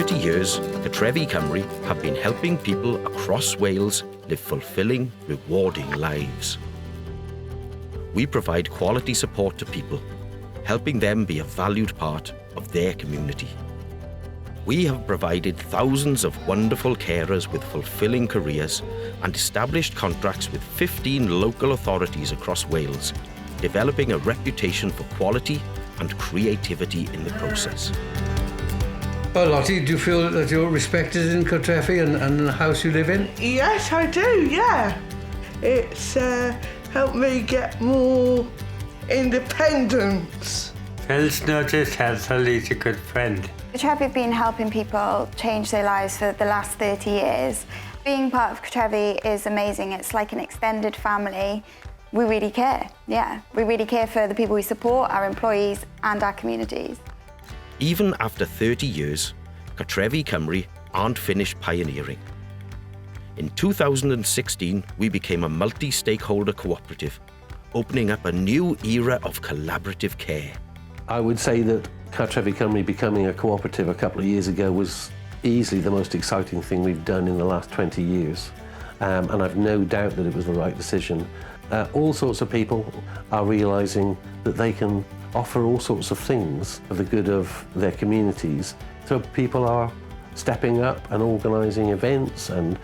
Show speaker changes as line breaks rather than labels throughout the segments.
30 years, Cartrefi Cymru have been helping people across Wales live fulfilling, rewarding lives. We provide quality support to people, helping them be a valued part of their community. We have provided thousands of wonderful carers with fulfilling careers and established contracts with 15 local authorities across Wales, developing a reputation for quality and creativity in the process.
Well, Lottie, do you feel that you're respected in Cartrefi and the house you live in?
Yes, I do, yeah. It's helped me get more independence.
Phil's noticed Heatherly's a good friend.
Cartrefi have been helping people change their lives for the last 30 years. Being part of Cartrefi is amazing. It's like an extended family. We really care, yeah. We really care for the people we support, our employees and our communities.
Even after 30 years, Cartrefi Cymru aren't finished pioneering. In 2016, we became a multi-stakeholder cooperative, opening up a new era of collaborative care.
I would say that Cartrefi Cymru becoming a cooperative a couple of years ago was easily the most exciting thing we've done in the last 20 years. And I've no doubt that it was the right decision. All sorts of people are realising that they can offer all sorts of things for the good of their communities. So people are stepping up and organising events and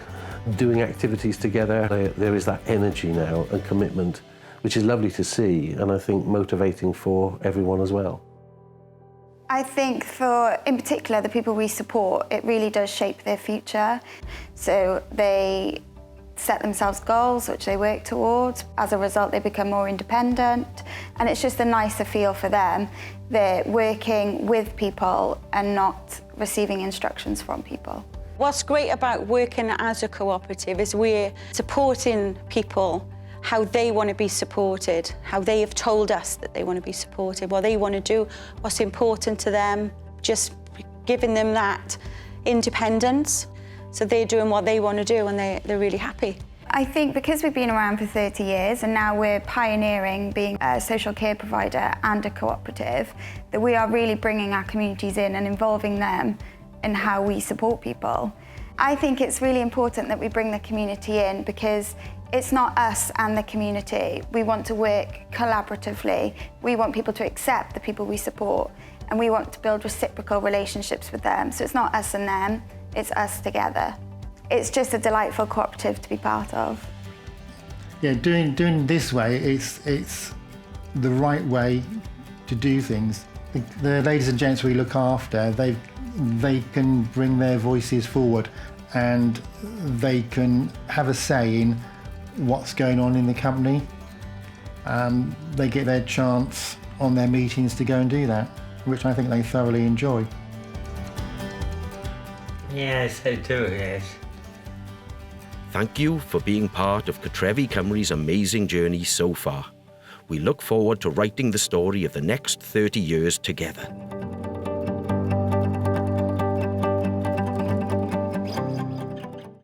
doing activities together. There is that energy now and commitment, which is lovely to see, and I think motivating for everyone as well.
I think for, in particular, the people we support, it really does shape their future. So they set themselves goals which they work towards. As a result, they become more independent, and it's just a nicer feel for them. They're working with people and not receiving instructions from people.
What's great about working as a cooperative is we're supporting people how they want to be supported, how they have told us that they want to be supported, what they want to do, what's important to them, just giving them that independence. So they're doing what they want to do and they're really happy.
I think because we've been around for 30 years and now we're pioneering being a social care provider and a cooperative, that we are really bringing our communities in and involving them in how we support people. I think it's really important that we bring the community in because it's not us and the community. We want to work collaboratively. We want people to accept the people we support, and we want to build reciprocal relationships with them. So it's not us and them, it's us together. It's just a delightful cooperative to be part of.
Yeah, doing this way, it's the right way to do things. The ladies and gents we look after, they can bring their voices forward and they can have a say in what's going on in the company. They get their chance on their meetings to go and do that, which I think they thoroughly enjoy.
Yes, I do, yes.
Thank you for being part of Cartrefi Cymru's amazing journey so far. We look forward to writing the story of the next 30 years together.